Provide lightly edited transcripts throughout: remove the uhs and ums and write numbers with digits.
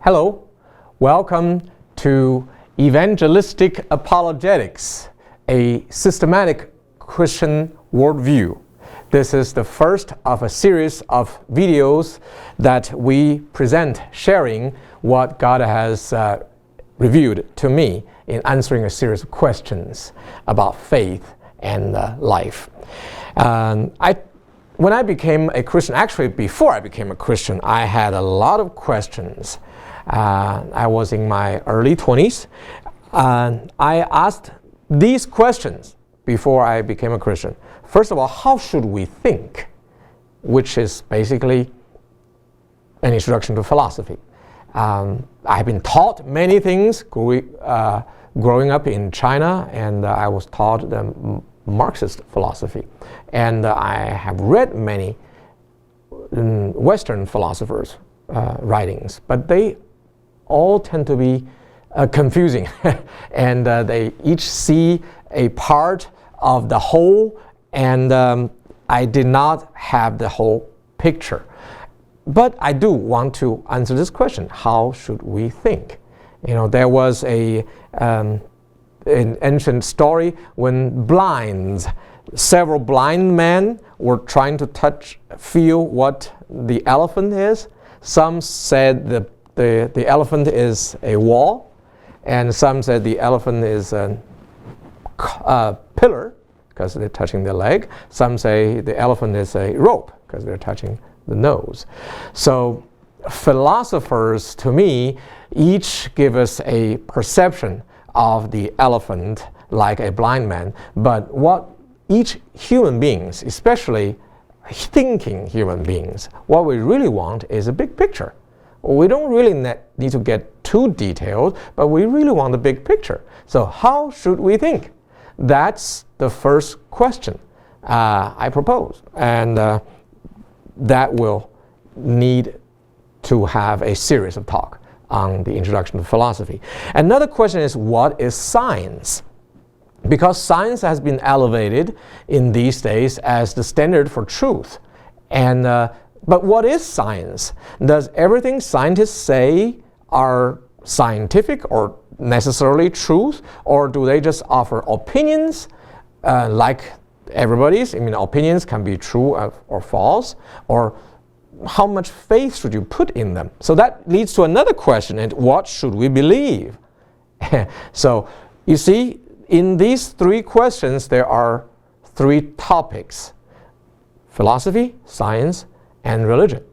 Hello, welcome to Evangelistic Apologetics, a systematic Christian worldview. This is the first of a series of videos that we present sharing what God has revealed to me in answering a series of questions about faith and life. When I became a Christian, actually before I became a Christian, I had a lot of questions. I was in my early 20s. I asked these questions before I became a Christian. First of all, how should we think? Which is basically an introduction to philosophy. I've been taught many things growing up in China, and I was taught the Marxist philosophy. And I have read many Western philosophers' writings, but they all tend to be confusing. And they each see a part of the whole, and I did not have the whole picture. But I do want to answer this question: how should we think? You know, there was an ancient story when several blind men were trying to feel what the elephant is. Some said the elephant is a wall, and some said the elephant is a pillar because they're touching the leg. Some say the elephant is a rope because they're touching the nose. So philosophers, to me, each give us a perception of the elephant like a blind man. But what each human beings, especially thinking human beings, what we really want is a big picture. We don't really need to get too detailed, but we really want the big picture. So how should we think? That's the first question I propose. And that will need to have a series of talk on the introduction to philosophy. Another question is, what is science? Because science has been elevated in these days as the standard for truth. And but what is science? Does everything scientists say are scientific or necessarily truth? Or do they just offer opinions like everybody's? I mean, opinions can be true or false. Or how much faith should you put in them? So that leads to another question: and what should we believe? So you see, in these three questions, there are three topics: philosophy, science, and religion.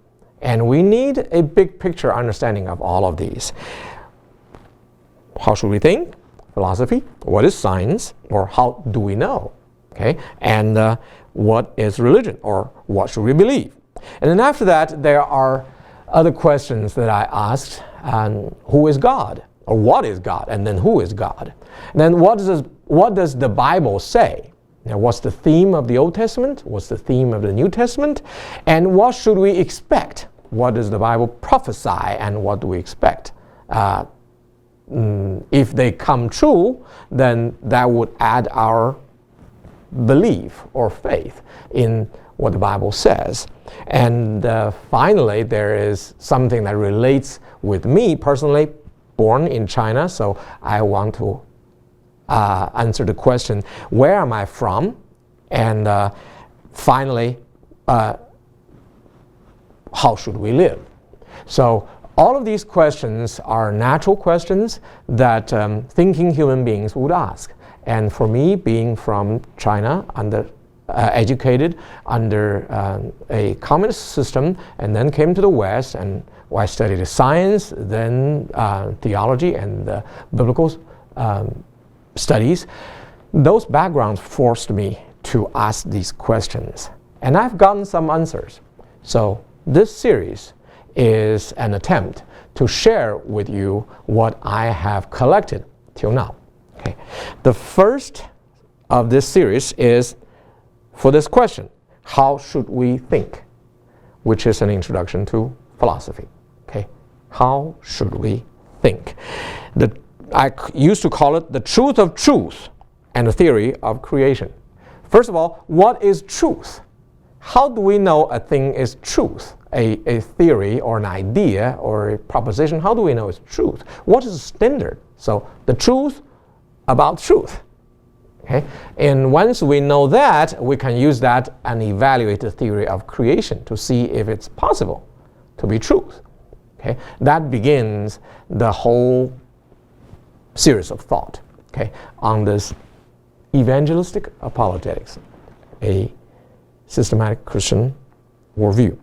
And we need a big picture understanding of all of these. How should we think? Philosophy. What is science? Or how do we know? Okay. And what is religion? Or what should we believe? And then after that, there are other questions that I asked. Who is God? Or what is God? And then who is God? And then what does the Bible say? Now, what's the theme of the Old Testament? What's the theme of the New Testament? And what should we expect? What does the Bible prophesy, and what do we expect? If they come true, then that would add our belief or faith in what the Bible says. And finally, there is something that relates with me personally, born in China, so I want to answer the question, where am I from? And finally, how should we live? So all of these questions are natural questions that thinking human beings would ask. And for me, being from China, educated under a communist system, and then came to the West, and I studied science, then theology and biblical studies. Those backgrounds forced me to ask these questions, and I've gotten some answers. So this series is an attempt to share with you what I have collected till now. Okay. The first of this series is for this question: how should we think? Which is an introduction to philosophy. Okay. How should we think? I used to call it the truth of truth and the theory of creation. First of all, what is truth? How do we know a thing is truth? a theory or an idea or a proposition, how do we know it's truth? What is the standard? So the truth about truth. Okay? And once we know that, we can use that and evaluate the theory of creation to see if it's possible to be truth. Okay? That begins the whole series of thought, okay, on this evangelistic apologetics, a systematic Christian worldview.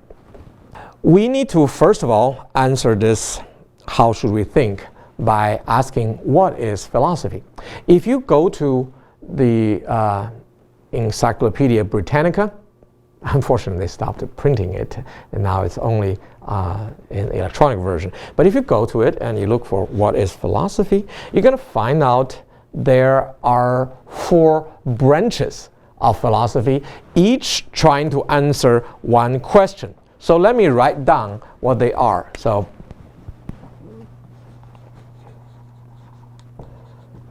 We need to, first of all, answer this, how should we think, by asking what is philosophy. If you go to the Encyclopedia Britannica, unfortunately they stopped printing it and now it's only in electronic version. But if you go to it and you look for what is philosophy, you're going to find out there are 4 branches of philosophy, each trying to answer one question. So let me write down what they are. So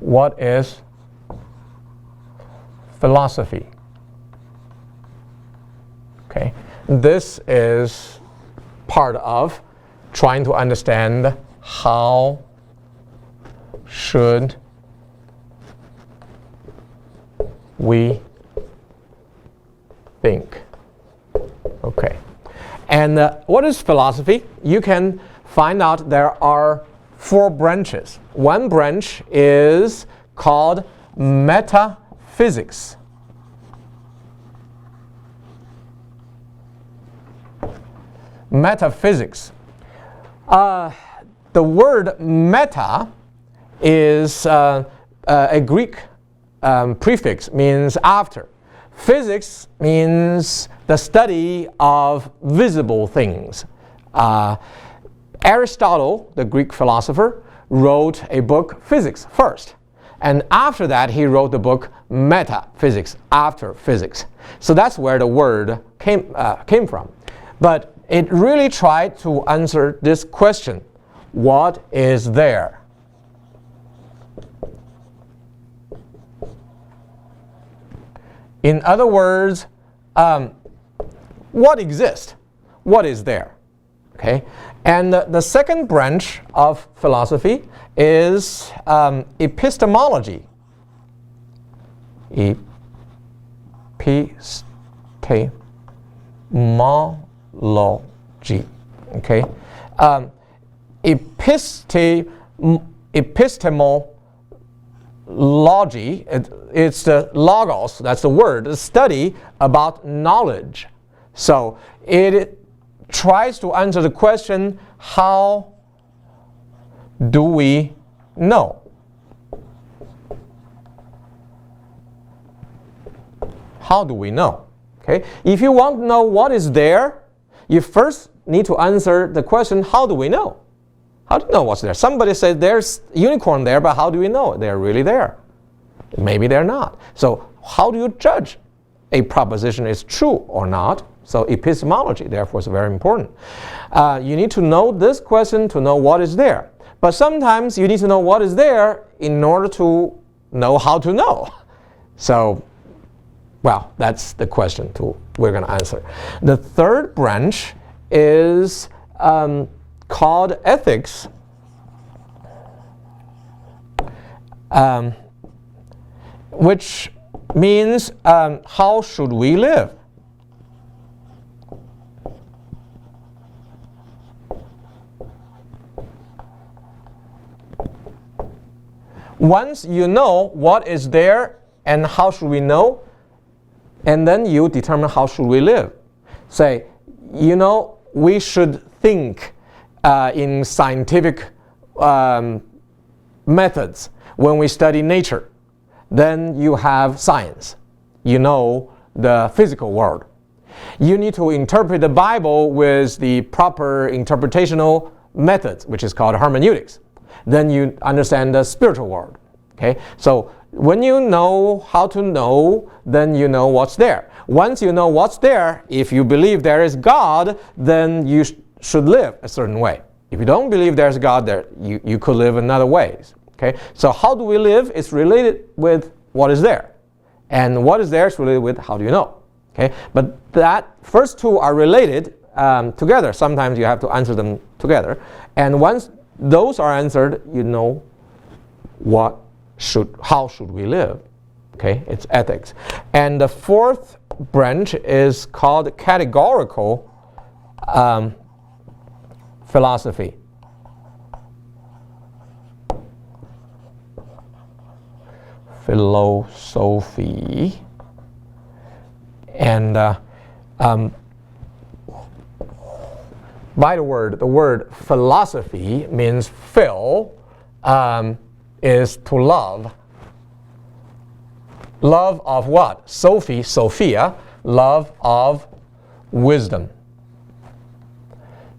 what is philosophy? Okay, this is part of trying to understand how should we think. Okay, and what is philosophy? You can find out there are 4 branches. One branch is called metaphysics. Metaphysics. The word meta is a Greek prefix, means after. Physics means the study of visible things. Aristotle, the Greek philosopher, wrote a book, Physics, first. And after that, he wrote the book Metaphysics, after physics. So that's where the word came from. But it really tried to answer this question: what is there? In other words, what exists? What is there? Okay? And the second branch of philosophy is epistemology. Epistemology. Okay? Epistemology, it's the logos, that's the word, the study about knowledge. So it tries to answer the question, how do we know? How do we know? Okay? If you want to know what is there, you first need to answer the question, how do we know? How do you know what's there? Somebody said there's unicorn there, but how do we know they're really there? Maybe they're not. So how do you judge a proposition is true or not? So epistemology, therefore, is very important. You need to know this question to know what is there. But sometimes you need to know what is there in order to know how to know. So, well, that's the question we're going to answer. The third branch is called ethics. Which means how should we live? Once you know what is there and how should we know, and then you determine how should we live. Say, you know, we should think in scientific methods when we study nature. Then you have science. You know the physical world. You need to interpret the Bible with the proper interpretational methods, which is called hermeneutics. Then you understand the spiritual world. Okay? So when you know how to know, then you know what's there. Once you know what's there, if you believe there is God, then you should live a certain way. If you don't believe there's God there, you could live another ways. Okay? So how do we live is related with what is there. And what is there is related with how do you know. Okay? But that first two are related together. Sometimes you have to answer them together. And once those are answered, you know how should we live. Okay, it's ethics. And the fourth branch is called categorical philosophy. Philosophy. And by the word philosophy means phil is to love. Love of what? Sophia, love of wisdom.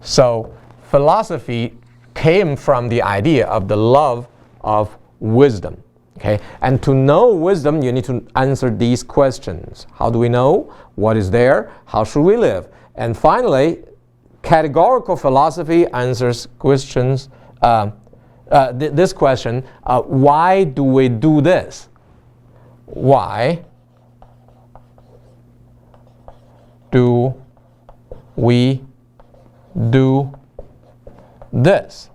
So philosophy came from the idea of the love of wisdom. Okay? And to know wisdom, you need to answer these questions. How do we know? What is there? How should we live? And finally, categorical philosophy answers questions. This question: why do we do this? Why do we do this?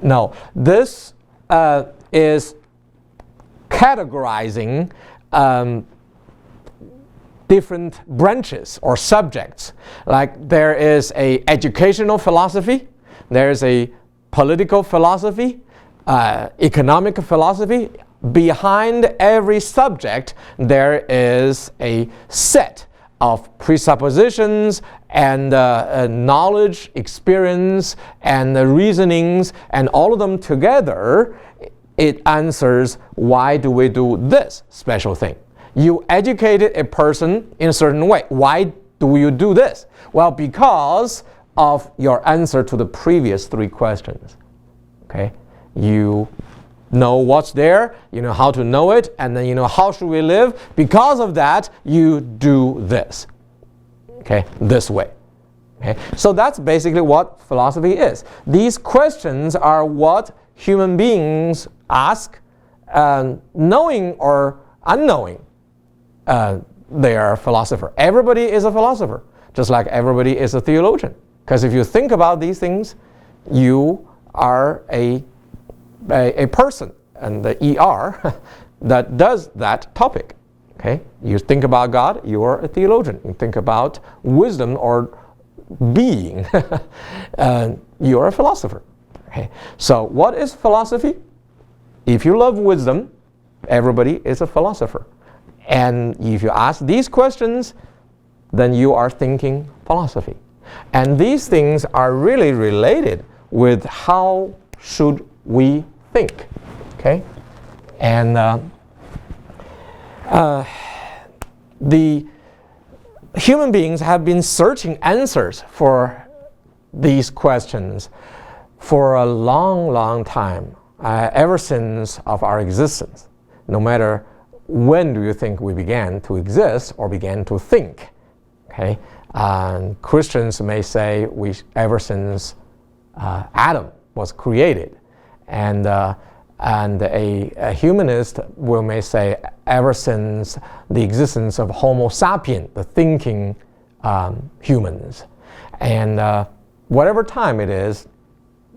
Now, this is categorizing different branches or subjects. Like there is a educational philosophy, there is a political philosophy, economic philosophy. Behind every subject, there is a set of presuppositions and knowledge, experience, and reasonings, and all of them together, it answers why do we do this special thing. You educated a person in a certain way. Why do you do this? Well, because of your answer to the previous three questions. Okay? You know what's there, you know how to know it, and then you know how should we live. Because of that, you do this. Okay? This way. Okay? So that's basically what philosophy is. These questions are what human beings ask, knowing or unknowing. They are a philosopher. Everybody is a philosopher, just like everybody is a theologian. Because if you think about these things, you are a person, and the ER that does that topic. Okay? You think about God, you are a theologian. You think about wisdom or being, you are a philosopher. Okay? So what is philosophy? If you love wisdom, everybody is a philosopher. And if you ask these questions, then you are thinking philosophy. And these things are really related with how should we think. Okay? And the human beings have been searching answers for these questions for a long, long time, ever since of our existence. No matter when do you think we began to exist or began to think. Okay? Christians may say ever since Adam was created, and a humanist may say ever since the existence of Homo sapien, the thinking humans. And whatever time it is,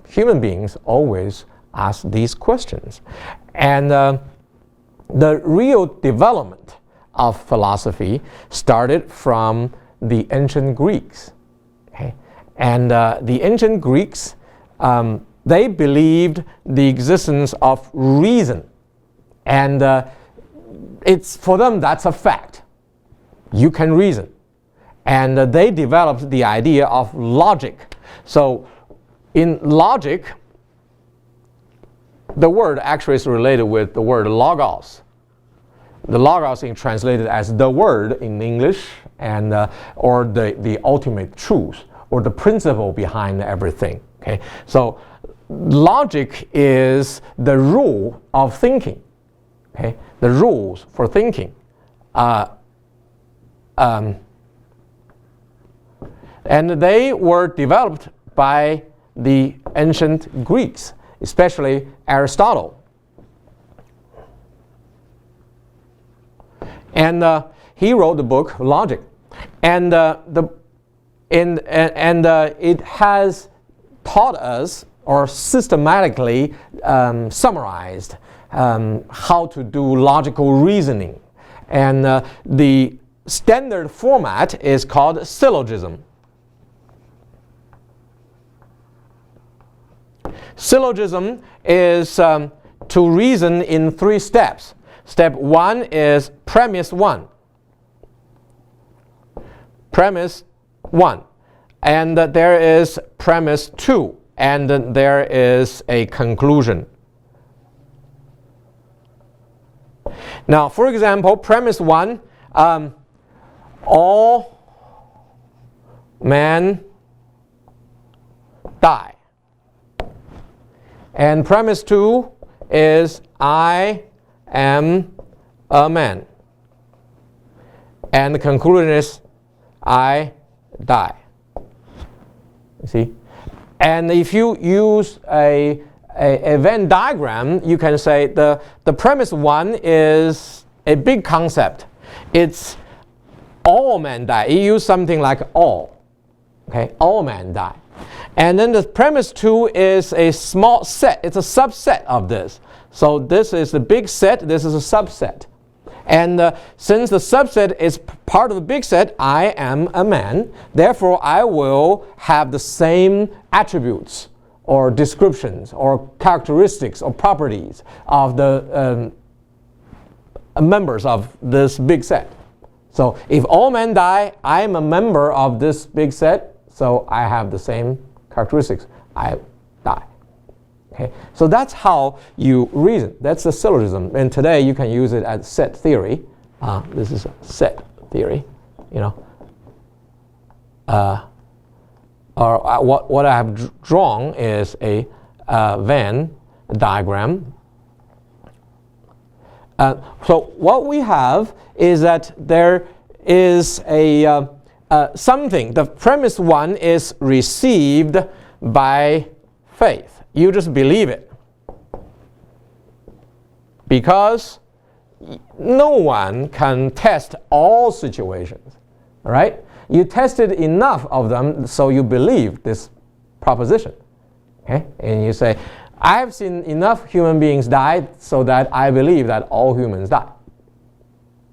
human beings always ask these questions. And the real development of philosophy started from the ancient Greeks. Okay? And the ancient Greeks, they believed the existence of reason. And it's for them, that's a fact. You can reason. And they developed the idea of logic. So in logic, the word actually is related with the word logos. The logos is translated as the word in English, and or the ultimate truth, or the principle behind everything. Okay? So logic is the rule of thinking. Okay? The rules for thinking. And they were developed by the ancient Greeks, especially Aristotle. And he wrote the book Logic. And it has taught us or systematically summarized how to do logical reasoning. And the standard format is called syllogism. Syllogism is to reason in 3 steps. Step 1 is premise 1. Premise 1. And there is premise 2. And there is a conclusion. Now, for example, premise 1, all men die. And premise 2 is I am a man. And the conclusion is I die. You see? And if you use a Venn diagram, you can say the premise 1 is a big concept. It's all men die. You use something like all. Okay, all men die. And then the premise 2 is a small set. It's a subset of this. So this is the big set. This is a subset. And since the subset is part of the big set, I am a man. Therefore, I will have the same attributes or descriptions or characteristics or properties of the members of this big set. So if all men die, I am a member of this big set. So I have the same characteristics. I die. Okay? So that's how you reason. That's the syllogism. And today you can use it as set theory. This is a set theory. You know. Or what I have drawn is a Venn diagram. So what we have is that there is a something. The premise 1 is received by faith. You just believe it. Because no one can test all situations. All right? You tested enough of them, so you believe this proposition. Okay? And you say, I've seen enough human beings die so that I believe that all humans die.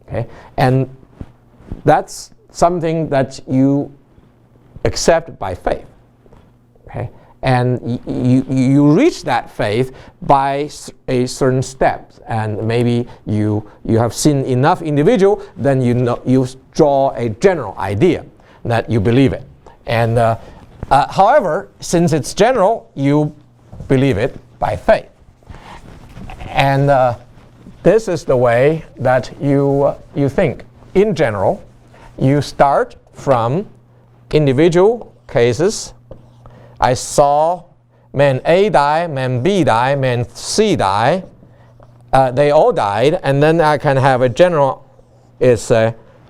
Okay? And that's something that you accept by faith. Okay? And you reach that faith by a certain steps, and maybe you have seen enough individual, then you draw a general idea that you believe it. And however, since it's general, you believe it by faith. And this is the way that you think. In general, you start from individual cases. I saw man A die, man B die, man C die. They all died, and then I can have a general. It's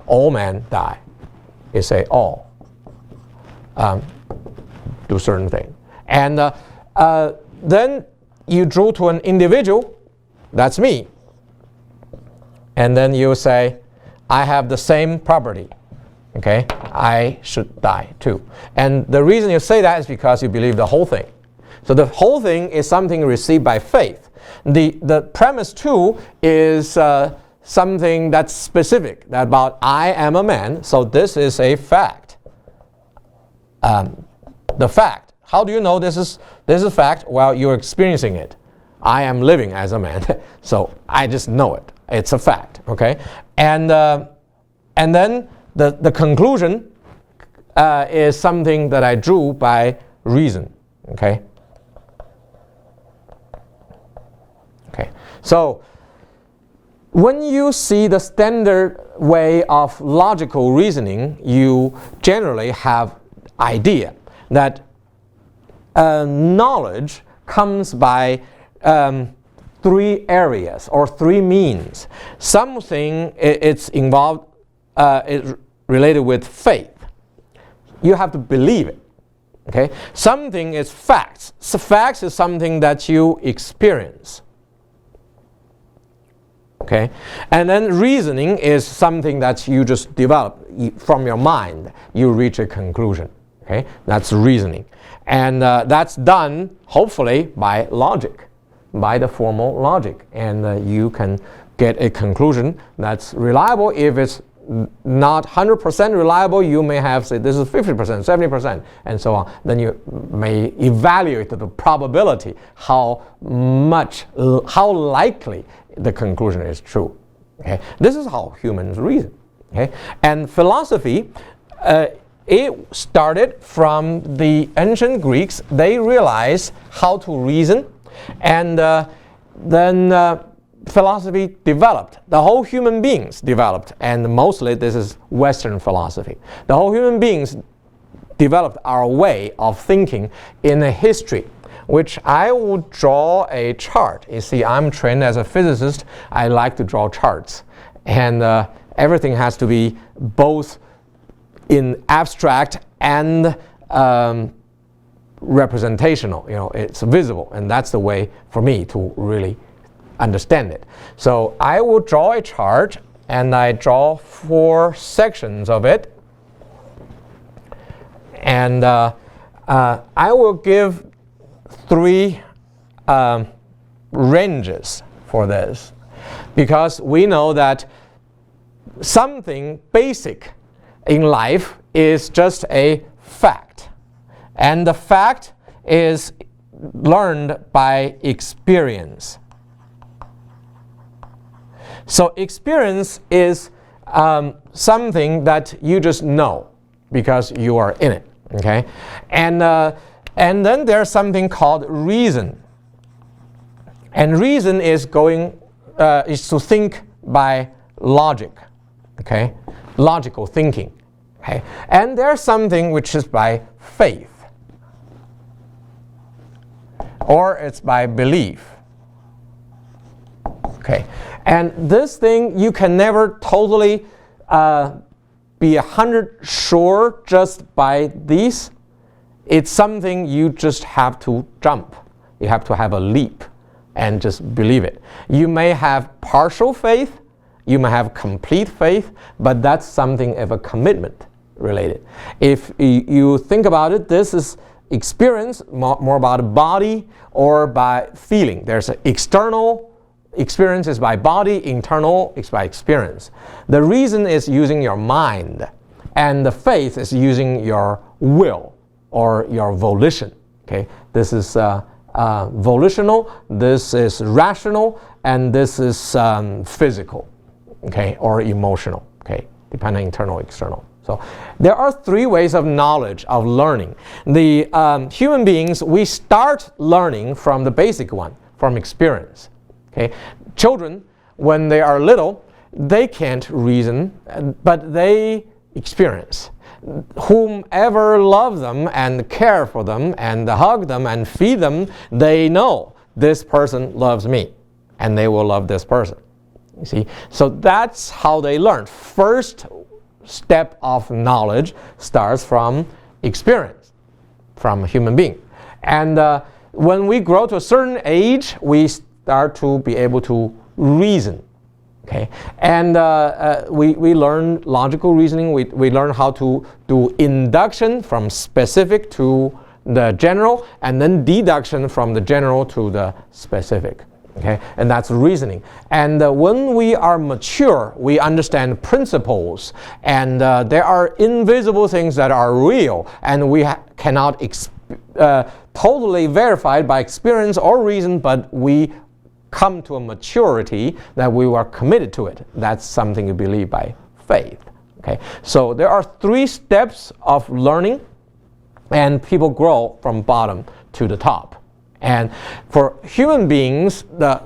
all men die. It's all do certain thing, and then you drew to an individual. That's me. And then you say, I have the same property. Okay, I should die too. And the reason you say that is because you believe the whole thing. So the whole thing is something received by faith. The premise 2 is something that's specific, that about I am a man. So this is a fact. The fact. How do you know this is a fact? Well, you're experiencing it. I am living as a man, so I just know it. It's a fact. Okay, and then the conclusion is something that I drew by reason. Okay. Okay. So when you see the standard way of logical reasoning, you generally have idea that knowledge comes by 3 areas or 3 means. Something it's involved. Is related with faith. You have to believe it. Okay? Something is facts. So facts is something that you experience. Okay, and then reasoning is something that you just develop from your mind. You reach a conclusion. Okay, that's reasoning, and that's done hopefully by logic, by the formal logic, and you can get a conclusion that's reliable. If it's not 100% reliable, you may have say this is 50%, 70%, and so on. Then you may evaluate the probability, how likely the conclusion is true. Okay, this is how humans reason. Okay, and philosophy, it started from the ancient Greeks. They realized how to reason, and then philosophy developed. The whole human beings developed, and mostly this is Western philosophy. The whole human beings developed our way of thinking in a history, which I would draw a chart. You see, I'm trained as a physicist. I like to draw charts, and everything has to be both in abstract and representational. You know, it's visible, and that's the way for me to really understand it. So I will draw a chart, and I draw 4 sections of it, and I will give 3 ranges for this, because we know that something basic in life is just a fact, and the fact is learned by experience. So experience is something that you just know because you are in it. Okay, and then there's something called reason, and reason is is to think by logic. Okay, logical thinking. Okay, and there's something which is by faith, or it's by belief. Okay, and this thing you can never totally be 100% sure just by these. It's something you just have to jump. You have to have a leap and just believe it. You may have partial faith, you may have complete faith, but that's something of a commitment related. If you think about it, this is experience, more about the body or by feeling. There's an external experience is by body, internal is by experience. The reason is using your mind, and the faith is using your will or your volition. Okay, this is volitional, this is rational, and this is physical, okay, or emotional. Okay, depending on internal, external. So there are 3 ways of knowledge, of learning. The human beings, we start learning from the basic one, from experience. Okay, children, when they are little, they can't reason, but they experience. Whomever loves them and care for them and hug them and feed them, they know this person loves me, and they will love this person. You see, so that's how they learn. First step of knowledge starts from experience, from a human being, and when we grow to a certain age, we start to be able to reason. Okay, and we learn logical reasoning. We learn how to do induction from specific to the general, and then deduction from the general to the specific. Okay, and that's reasoning. And when we are mature, we understand principles, and there are invisible things that are real, and we cannot totally verify by experience or reason, but we come to a maturity that we are committed to it. That's something you believe by faith. Okay, so there are 3 steps of learning, and people grow from bottom to the top. And for human beings,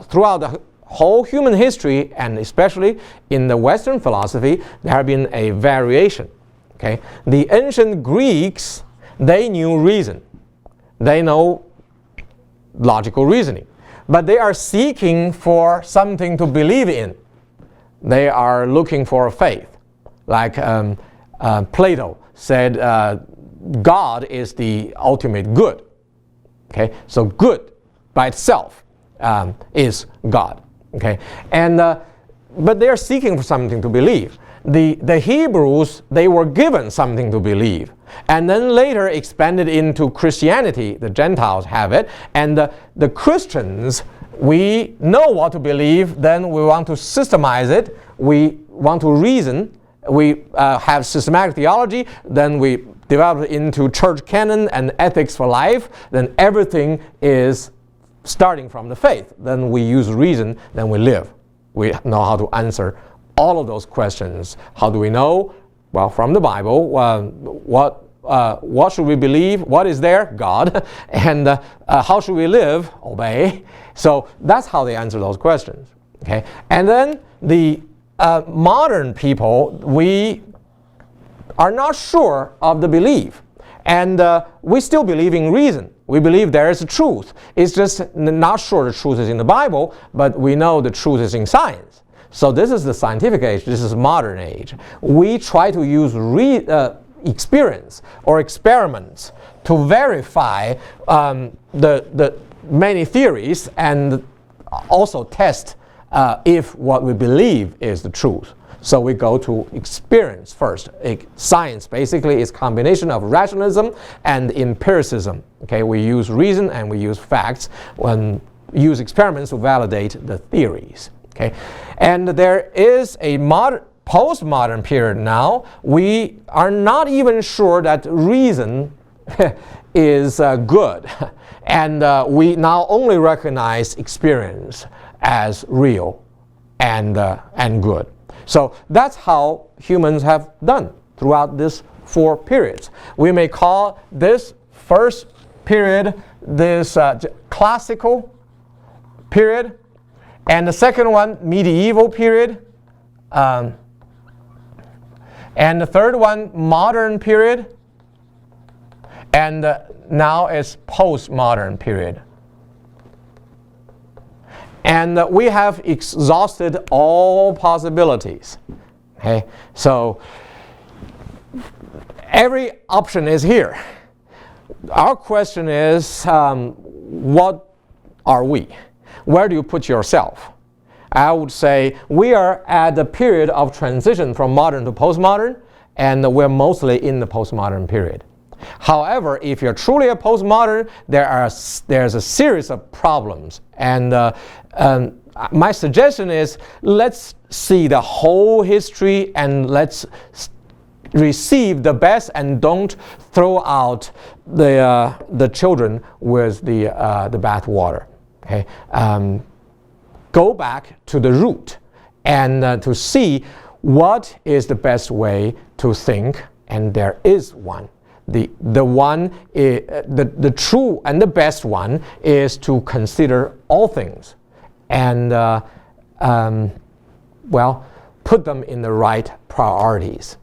throughout the whole human history, and especially in the Western philosophy, there have been a variation. Okay, the ancient Greeks, they knew reason, they know logical reasoning, but they are seeking for something to believe in. They are looking for faith. Like Plato said, God is the ultimate good. Okay, so good by itself is God. Okay, and but they're seeking for something to believe. The Hebrews, they were given something to believe, and then later expanded into Christianity. The Gentiles have it, and the Christians, we know what to believe, then we want to systemize it, we want to reason, we have systematic theology, then we develop it into church canon and ethics for life, then everything is starting from the faith. Then we use reason, then we live. We know how to answer all of those questions. How do we know? Well, from the Bible. What should we believe? What is there? God. And how should we live? Obey. So that's how they answer those questions. Okay. And then the modern people, we are not sure of the belief. And we still believe in reason. We believe there is a truth. It's just not sure the truth is in the Bible, but we know the truth is in science. So this is the scientific age. This is modern age. We try to use experience or experiments to verify the many theories and also test if what we believe is the truth. So we go to experience first. Science basically is a combination of rationalism and empiricism. Okay, we use reason and we use facts when use experiments to validate the theories. Okay, and there is a postmodern period now. We are not even sure that reason is good, and we now only recognize experience as real and good. So that's how humans have done throughout these 4 periods. We may call this first period this classical period, and the second one medieval period, and the third one modern period, and now it's postmodern period. And we have exhausted all possibilities. Okay? So every option is here. Our question is, what are we? Where do you put yourself? I would say we are at the period of transition from modern to postmodern, and we're mostly in the postmodern period. However, if you're truly a postmodern, there's a series of problems. And my suggestion is, let's see the whole history and let's receive the best and don't throw out the children with the bathwater. Okay? Go back to the root and to see what is the best way to think, and there is one. The true and the best one is to consider all things and put them in the right priorities.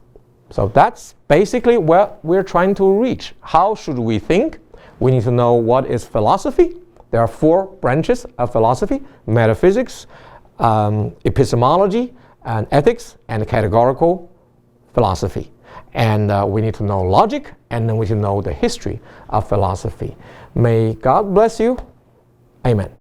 So that's basically what we're trying to reach. How should we think? We need to know what is philosophy. There are 4 branches of philosophy: metaphysics, epistemology, and ethics, and categorical philosophy. And we need to know logic, and then we need to know the history of philosophy. May God bless you. Amen.